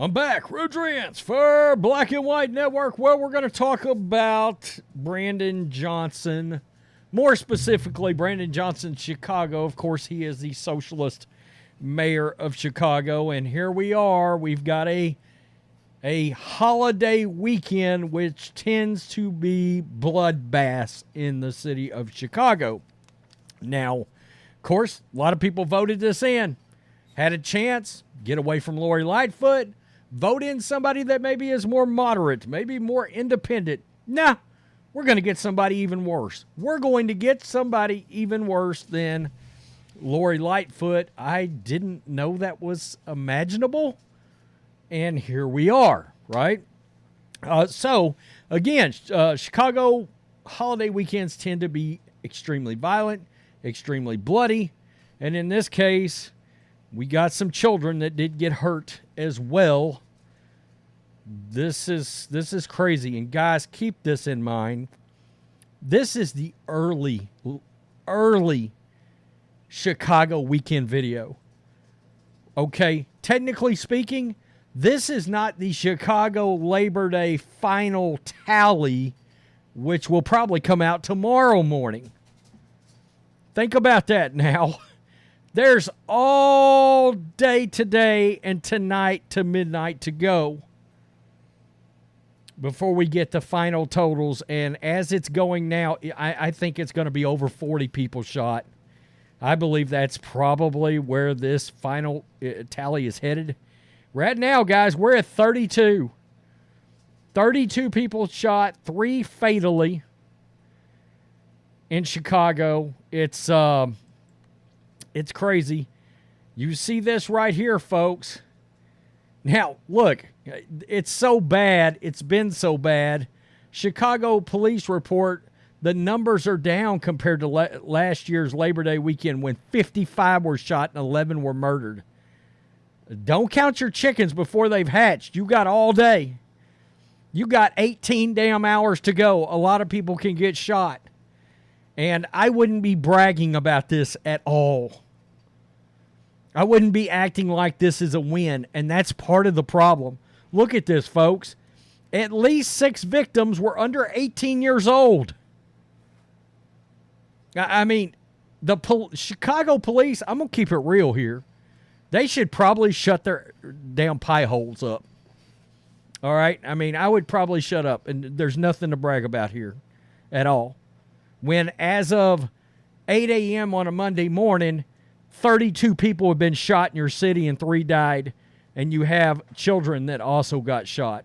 I'm back, Rodriance, for Black and White Network. Well, we're going to talk about Brandon Johnson. More specifically, Brandon Johnson, Chicago. Of course, he is the socialist mayor of Chicago. And here we are. We've got a holiday weekend, which tends to be bloodbaths in the city of Chicago. Now, of course, a lot of people voted this in. Had a chance, get away from Lori Lightfoot, vote in somebody that maybe is more moderate, maybe more independent. Nah, we're going to get somebody even worse. We're going to get somebody even worse than Lori Lightfoot. I didn't know that was imaginable, and here we are, right? So, again, Chicago holiday weekends tend to be extremely violent, extremely bloody, and in this case, we got some children that did get hurt as well. This is crazy. And guys, keep this in mind. This is the early Chicago weekend video. Okay, technically speaking, this is not the Chicago Labor Day final tally, which will probably come out tomorrow morning. Think about that now. There's all day today and tonight to midnight to go before we get the final totals. And as it's going now, I think it's going to be over 40 people shot. I believe that's probably where this final tally is headed. Right now, guys, we're at 32. 32 people shot, 3 fatally in Chicago. It's crazy. You see this right here, folks. Now, look, it's so bad. It's been so bad. Chicago police report the numbers are down compared to last year's Labor Day weekend when 55 were shot and 11 were murdered. Don't count your chickens before they've hatched. You got all day. You got 18 damn hours to go. A lot of people can get shot. And I wouldn't be bragging about this at all. I wouldn't be acting like this is a win, and that's part of the problem. Look at this, folks. At least 6 victims were under 18 years old. I mean, the Chicago police, I'm going to keep it real here. They should probably shut their damn pie holes up. All right? I mean, I would probably shut up, and there's nothing to brag about here at all. When as of 8 a.m. on a Monday morning, 32 people have been shot in your city and 3 died, and you have children that also got shot.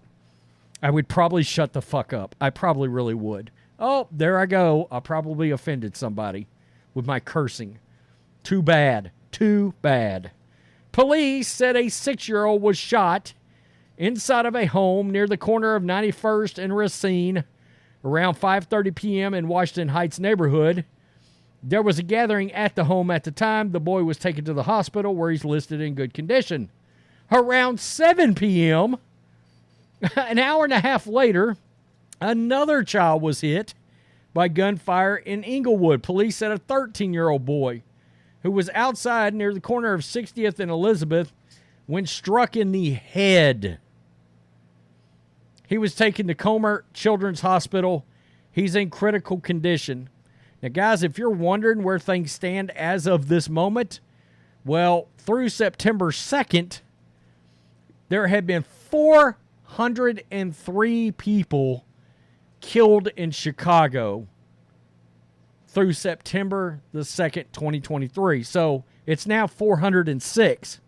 I would probably shut the fuck up. I probably really would. Oh, there I go. I probably offended somebody with my cursing. Too bad. Too bad. Police said a 6-year-old was shot inside of a home near the corner of 91st and Racine around 5:30 p.m. in Washington Heights neighborhood. There was a gathering at the home at the time. The boy was taken to the hospital where he's listed in good condition. Around 7 p.m., an hour and a half later, another child was hit by gunfire in Inglewood. Police said a 13-year-old boy who was outside near the corner of 60th and Elizabeth when struck in the head. He was taken to Comer Children's Hospital. He's in critical condition. Now, guys, if you're wondering where things stand as of this moment, well, through September 2nd, there have been 403 people killed in Chicago through September the 2nd, 2023. So it's now 406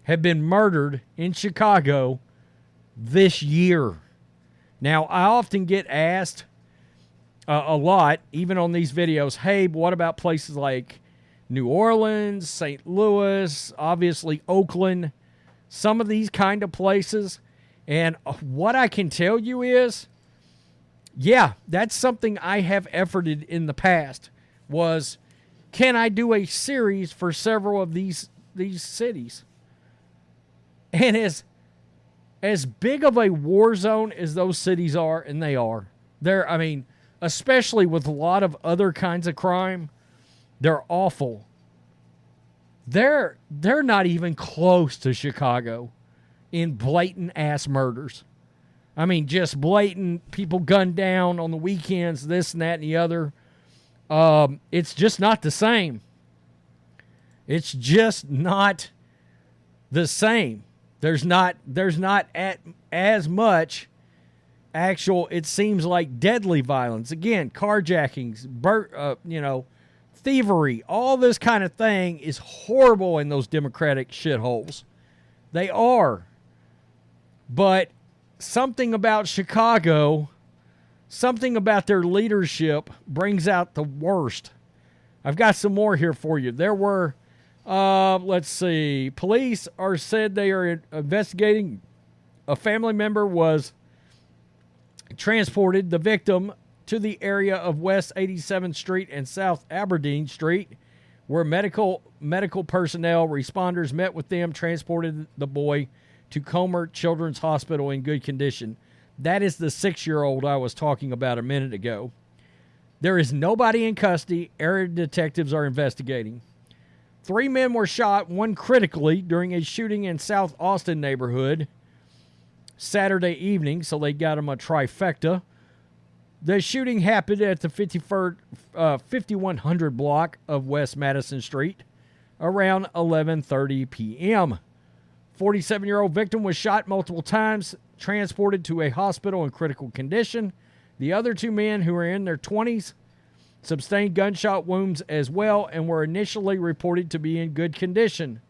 have been murdered in Chicago this year. Now, I often get asked a lot, even on these videos, hey, what about places like New Orleans, St. Louis, obviously Oakland, some of these kind of places? And what I can tell you is, yeah, that's something I have efforted in the past, was can I do a series for several of these cities? And as big of a war zone as those cities are, and they are, they're, I mean, especially with a lot of other kinds of crime, they're awful. They're not even close to Chicago in blatant ass murders. I mean, just blatant people gunned down on the weekends, this and that and the other. It's just not the same. It's just not the same. There's not as much actual, it seems like, deadly violence. Again, carjackings, thievery, all this kind of thing is horrible in those Democratic shitholes. They are. But something about Chicago, something about their leadership brings out the worst. I've got some more here for you. There were, let's see, police are said they are investigating. A family member was transported, the victim, to the area of West 87th Street and South Aberdeen Street, where medical personnel, responders met with them, transported the boy to Comer Children's Hospital in good condition. That is the 6-year-old I was talking about a minute ago. There is nobody in custody. Area detectives are investigating. 3 men were shot, one critically, during a shooting in South Austin neighborhood Saturday evening, so they got him a trifecta. The shooting happened at the 5100 block of West Madison Street around 11:30 p.m. 47-year-old victim was shot multiple times, transported to a hospital in critical condition. The other 2 men, who were in their 20s, sustained gunshot wounds as well and were initially reported to be in good condition.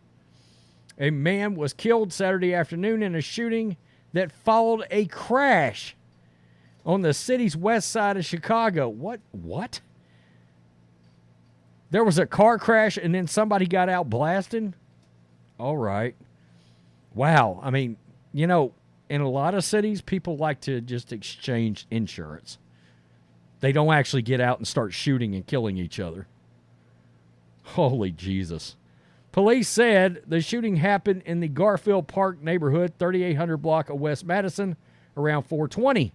A man was killed Saturday afternoon in a shooting that followed a crash on the city's west side of Chicago. What? There was a car crash and then somebody got out blasting? All right. Wow. I mean, in a lot of cities, people like to just exchange insurance. They don't actually get out and start shooting and killing each other. Holy Jesus. Police said the shooting happened in the Garfield Park neighborhood, 3800 block of West Madison, around 4:20.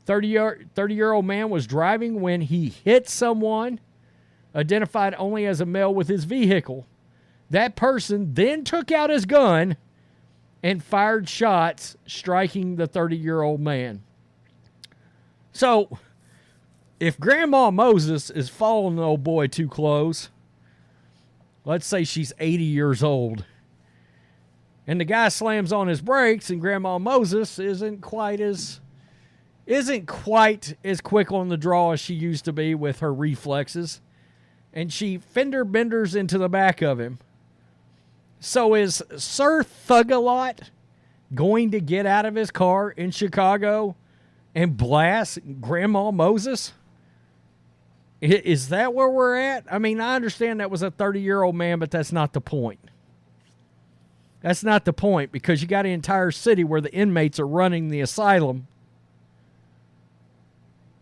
30-year-old man was driving when he hit someone, identified only as a male, with his vehicle. That person then took out his gun and fired shots, striking the 30-year-old man. So, if Grandma Moses is following the old boy too close, let's say she's 80 years old, and the guy slams on his brakes, and Grandma Moses isn't quite as quick on the draw as she used to be with her reflexes, and she fender benders into the back of him. So is Sir Thug-a-Lot going to get out of his car in Chicago and blast Grandma Moses? Is that where we're at? I mean, I understand that was a 30-year-old man, but that's not the point. That's not the point, because you got an entire city where the inmates are running the asylum,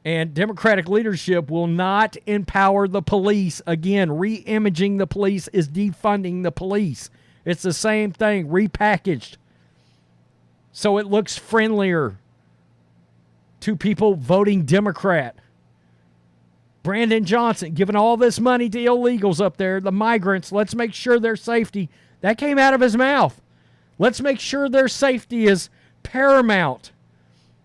and Democratic leadership will not empower the police. Again, re-imaging the police is defunding the police. It's the same thing, repackaged, so it looks friendlier to people voting Democrat. Brandon Johnson giving all this money to illegals up there, the migrants. Let's make sure their safety. That came out of his mouth. Let's make sure their safety is paramount.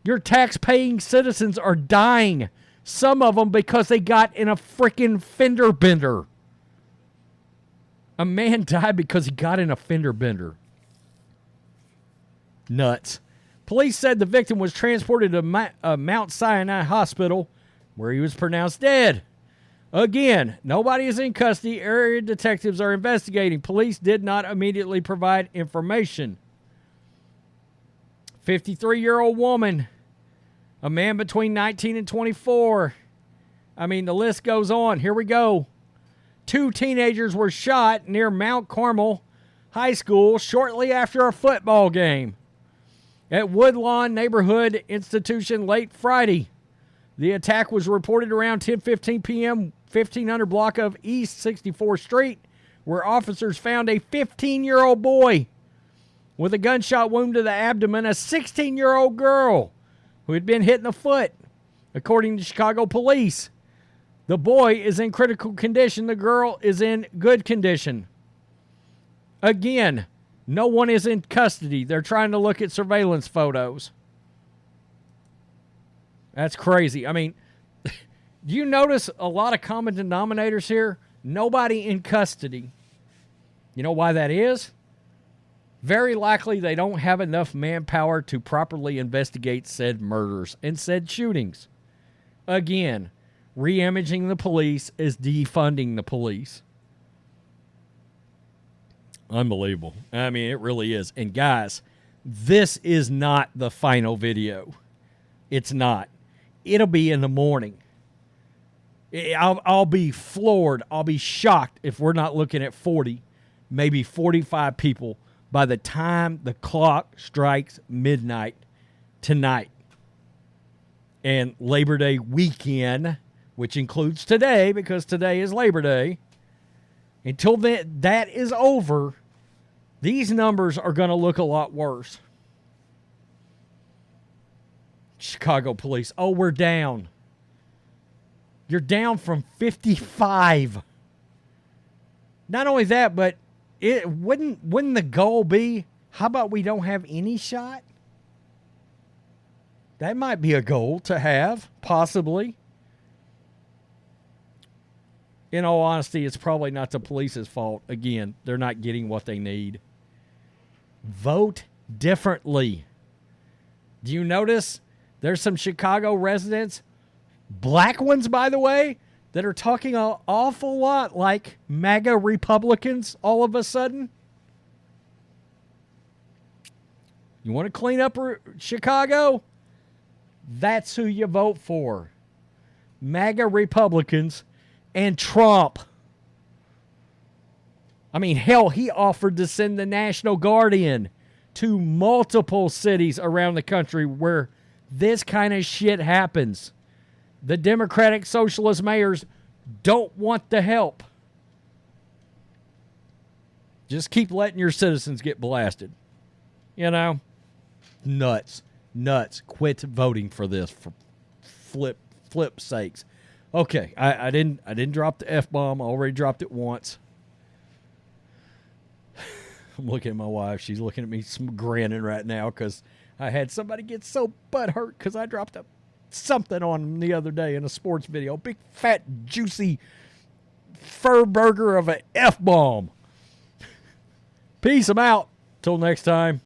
Your tax-paying citizens are dying. Some of them because they got in a freaking fender bender. A man died because he got in a fender bender. Nuts. Police said the victim was transported to Mount Sinai Hospital, where he was pronounced dead. Again, nobody is in custody. Area detectives are investigating. Police did not immediately provide information. 53-year-old woman. A man between 19 and 24. I mean, the list goes on. Here we go. 2 teenagers were shot near Mount Carmel High School shortly after a football game at Woodlawn Neighborhood Institution late Friday. The attack was reported around 10:15 p.m., 1500 block of East 64th Street, where officers found a 15-year-old boy with a gunshot wound to the abdomen, a 16-year-old girl who had been hit in the foot, according to Chicago police. The boy is in critical condition. The girl is in good condition. Again, No one is in custody. They're trying to look at surveillance photos. That's crazy. I mean, do you notice a lot of common denominators here? Nobody in custody. You know why that is? Very likely they don't have enough manpower to properly investigate said murders and said shootings. Again, re-imaging the police is defunding the police. Unbelievable. I mean, it really is. And guys, this is not the final video. It's not. It'll be in the morning. I'll be floored. I'll be shocked if we're not looking at 40, maybe 45 people by the time the clock strikes midnight tonight. And Labor Day weekend, which includes today, because today is Labor Day, until that is over, these numbers are going to look a lot worse. Chicago police, oh, we're down. You're down from 55. Not only that, but it wouldn't the goal be, how about we don't have any shot? That might be a goal to have, possibly. In all honesty, it's probably not the police's fault. Again, they're not getting what they need. Vote differently. Do you notice there's some Chicago residents, black ones, by the way, that are talking an awful lot like MAGA Republicans all of a sudden? You want to clean up Chicago? That's who you vote for. MAGA Republicans and Trump. I mean, hell, he offered to send the National Guard in to multiple cities around the country where this kind of shit happens. The Democratic Socialist mayors don't want the help. Just keep letting your citizens get blasted. You know? Nuts. Quit voting for this for flip sakes. Okay, I didn't drop the F-bomb. I already dropped it once. I'm looking at my wife. She's looking at me grinning right now because I had somebody get so butthurt because I dropped something on them the other day in a sports video. Big, fat, juicy fur burger of an F-bomb. Peace. I'm out. Till next time.